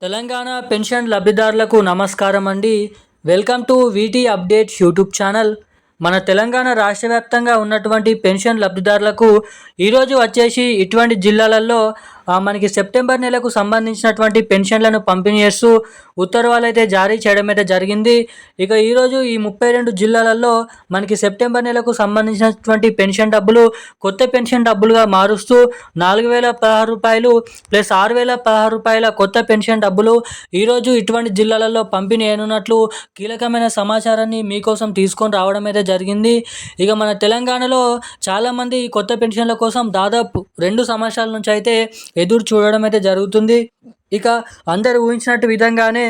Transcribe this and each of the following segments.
Telangana pension లబ్ధిదారులకు నమస్కారం అండి. Welcome to వీటీ updates YouTube channel. మన తెలంగాణ రాష్ట్ర వ్యాప్తంగా ఉన్నటువంటి పెన్షన్ లబ్ధిదారులకు ఈరోజు వచ్చేసి ఇటువంటి జిల్లాలలో మనకి సెప్టెంబర్ నెలకు సంబంధించినటువంటి పెన్షన్లను పంపిణీ చేస్తూ ఉత్తర్వులు అయితే జారీ చేయడం అయితే జరిగింది. ఇక ఈరోజు ఈ 32 జిల్లాలలో మనకి సెప్టెంబర్ నెలకు సంబంధించినటువంటి పెన్షన్ డబ్బులు కొత్త పెన్షన్ డబ్బులుగా మారుస్తూ 4,016 రూపాయలు ప్లస్ 6,016 రూపాయల కొత్త పెన్షన్ డబ్బులు ఈరోజు ఇటువంటి జిల్లాలలో పంపిణీ అయినట్లు కీలకమైన సమాచారాన్ని మీకోసం తీసుకొని రావడం అయితే జరిగింది. ఇక మన తెలంగాణలో చాలామంది కొత్త పెన్షన్ల కోసం దాదాపు 2 సంవత్సరాల నుంచి అయితే ఎదురు చూడడం అయితే జరుగుతుంది. ఇక అందరూ ఊహించినట్టు విధంగానే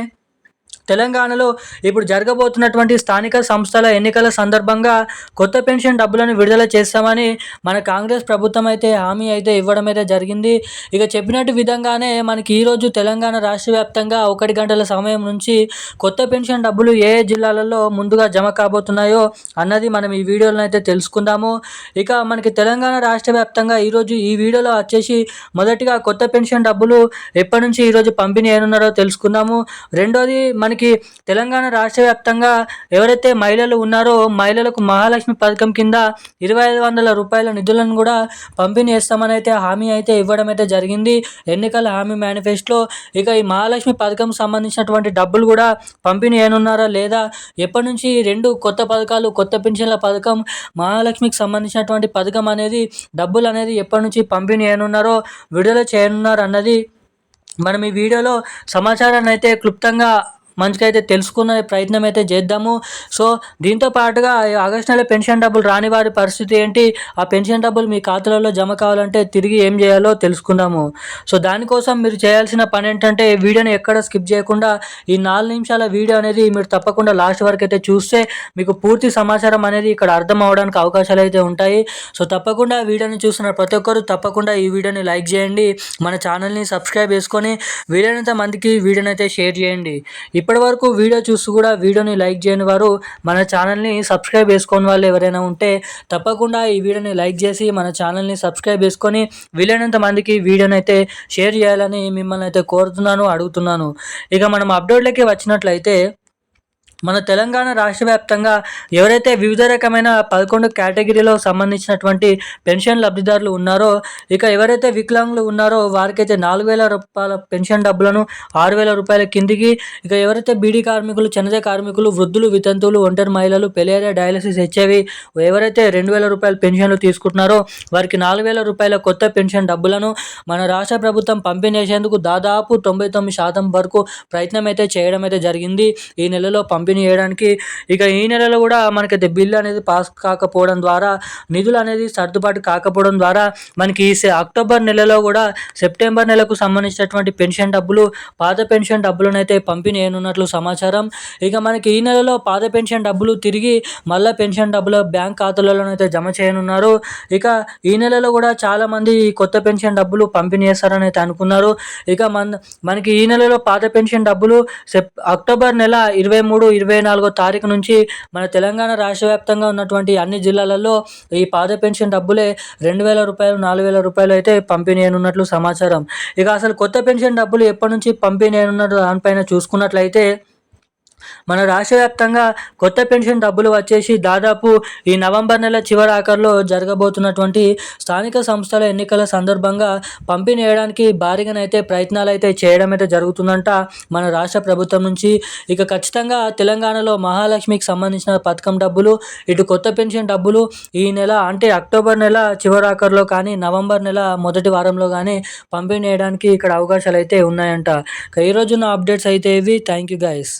తెలంగాణలో ఇప్పుడు జరగబోతున్నటువంటి స్థానిక సంస్థల ఎన్నికల సందర్భంగా కొత్త పెన్షన్ డబ్బులను విడుదల చేస్తామని మన కాంగ్రెస్ ప్రభుత్వం అయితే హామీ అయితే ఇవ్వడం అయితే జరిగింది. ఇక చెప్పినట్టు విధంగానే మనకి ఈరోజు తెలంగాణ రాష్ట్ర వ్యాప్తంగా 1 గంటల సమయం నుంచి కొత్త పెన్షన్ డబ్బులు ఏ జిల్లాలలో ముందుగా జమ కాబోతున్నాయో అన్నది మనం ఈ వీడియోలో అయితే తెలుసుకుందాము. ఇక మనకి తెలంగాణ రాష్ట్ర వ్యాప్తంగా ఈరోజు ఈ వీడియోలో వచ్చేసి మొదటిగా కొత్త పెన్షన్ డబ్బులు ఎప్పటి నుంచి ఈరోజు పంపిణీ అయినారో తెలుసుకుందాము. రెండోది మనకి తెలంగాణ రాష్ట్ర వ్యాప్తంగా ఎవరైతే మహిళలు ఉన్నారో మహిళలకు మహాలక్ష్మి పథకం కింద 2,500 రూపాయల నిధులను కూడా పంపిణీ చేస్తామని అయితే హామీ అయితే ఇవ్వడం అయితే జరిగింది ఎన్నికల హామీ మేనిఫెస్టోలో. ఇక ఈ మహాలక్ష్మి పథకం సంబంధించినటువంటి డబ్బులు కూడా పంపిణీ అయినున్నారా లేదా, ఎప్పటి నుంచి 2 కొత్త పథకాలు కొత్త పెన్షన్ల పథకం మహాలక్ష్మికి సంబంధించినటువంటి పథకం అనేది డబ్బులు అనేది ఎప్పటి నుంచి పంపిణీ అయినున్నారో విడుదల చేయనున్నారు అన్నది మనం ఈ వీడియోలో సమాచారాన్ని అయితే క్లుప్తంగా మంచిగా అయితే తెలుసుకునే ప్రయత్నం అయితే చేద్దాము. సో దీంతో పాటుగా ఆగస్టు నెల పెన్షన్ డబ్బులు రాని వారి పరిస్థితి ఏంటి, ఆ పెన్షన్ డబ్బులు మీ ఖాతాలలో జమ కావాలంటే తిరిగి ఏం చేయాలో తెలుసుకుందాము. సో దానికోసం మీరు చేయాల్సిన పని ఏంటంటే వీడియోని ఎక్కడ స్కిప్ చేయకుండా ఈ 4 నిమిషాల వీడియో అనేది మీరు తప్పకుండా లాస్ట్ వరకు అయితే చూస్తే మీకు పూర్తి సమాచారం అనేది ఇక్కడ అర్థం అవ్వడానికి అవకాశాలు అయితే ఉంటాయి. సో తప్పకుండా వీడియోని చూస్తున్న ప్రతి ఒక్కరు తప్పకుండా ఈ వీడియోని లైక్ చేయండి, మన ఛానల్ని సబ్స్క్రైబ్ చేసుకొని వీడియోనంత మందికి వీడియోని అయితే షేర్ చేయండి. ఇప్పటి వరకు వీడియో చూసి కూడా వీడియోని లైక్ చేయని వారు మన ఛానల్ని సబ్స్క్రైబ్ చేసుకోని వాళ్ళు ఎవరైనా ఉంటే తప్పకుండా ఈ వీడియోని లైక్ చేసి మన ఛానల్ని సబ్స్క్రైబ్ చేసుకొని వీలైనంత మందికి వీడియోని అయితే షేర్ చేయాలని మిమ్మల్ని అయితే కోరుతున్నాను, అడుగుతున్నాను. ఇక మనం అప్డేట్లకి వచ్చినట్లయితే మన తెలంగాణ రాష్ట్ర వ్యాప్తంగా ఎవరైతే వివిధ రకమైన 11 కేటగిరీలో సంబంధించినటువంటి పెన్షన్ లబ్ధిదారులు ఉన్నారో, ఇక ఎవరైతే వికలాంగులు ఉన్నారో వారికైతే 4,000 రూపాయల పెన్షన్ డబ్బులను 6,000 రూపాయల కిందికి, ఇక ఎవరైతే బీడీ కార్మికులు, చెన్నద కార్మికులు, వృద్ధులు, వితంతువులు, ఒంటరి మహిళలు, పెలేరియా, డయాలసిస్, హెచ్ఐవి ఎవరైతే 2,000 రూపాయల పెన్షన్లు తీసుకుంటున్నారో వారికి 4,000 రూపాయల కొత్త పెన్షన్ డబ్బులను మన రాష్ట్ర ప్రభుత్వం పంపిణీ చేసేందుకు దాదాపు 99% వరకు ప్రయత్నం అయితే చేయడం అయితే జరిగింది ఈ నెలలో పంపిణీ చేయడానికి. ఇక ఈ నెలలో కూడా మనకైతే బిల్లు అనేది పాస్ కాకపోవడం ద్వారా, నిధులు అనేది సర్దుబాటు కాకపోవడం ద్వారా మనకి ఈ అక్టోబర్ నెలలో కూడా సెప్టెంబర్ నెలకు సంబంధించినటువంటి పెన్షన్ డబ్బులు పాత పెన్షన్ డబ్బులను అయితే పంపిణీ అయినట్లు సమాచారం. ఇక మనకి ఈ నెలలో పాత పెన్షన్ డబ్బులు తిరిగి మళ్ళీ పెన్షన్ డబ్బులు బ్యాంక్ ఖాతాలలో అయితే జమ చేయనున్నారు. ఇక ఈ నెలలో కూడా చాలామంది కొత్త పెన్షన్ డబ్బులు పంపిణీ చేస్తారని అయితే అనుకున్నారు. ఇక మనకి ఈ నెలలో పాత పెన్షన్ డబ్బులు అక్టోబర్ నెల 23-24 తారీఖు నుంచి మన తెలంగాణ రాష్ట్ర వ్యాప్తంగా ఉన్నటువంటి అన్ని జిల్లాలలో ఈ పాత పెన్షన్ డబ్బులే 2,000 రూపాయలు 4,000 రూపాయలు అయితే పంపిణీ అయినట్లు సమాచారం. ఇక అసలు కొత్త పెన్షన్ డబ్బులు ఎప్పటి నుంచి పంపిణీ అయినట్టు దానిపైన చూసుకున్నట్లయితే మన రాష్ట్ర వ్యాప్తంగా కొత్త పెన్షన్ డబ్బులు వచ్చేసి దాదాపు ఈ నవంబర్ నెల చివరి ఆఖరిలో జరగబోతున్నటువంటి స్థానిక సంస్థల ఎన్నికల సందర్భంగా పంపిణీ చేయడానికి భారీగానైతే ప్రయత్నాలు అయితే చేయడం అయితే జరుగుతుందంట మన రాష్ట్ర ప్రభుత్వం నుంచి. ఇక ఖచ్చితంగా తెలంగాణలో మహాలక్ష్మికి సంబంధించిన పథకం డబ్బులు, ఇటు కొత్త పెన్షన్ డబ్బులు ఈ నెల అంటే అక్టోబర్ నెల చివరి ఆఖరిలో కానీ నవంబర్ నెల మొదటి వారంలో కానీ పంపిణీ చేయడానికి ఇక్కడ అవకాశాలు అయితే ఉన్నాయంట. ఈరోజు నా అప్డేట్స్ అయితే ఇవి. Thank you guys.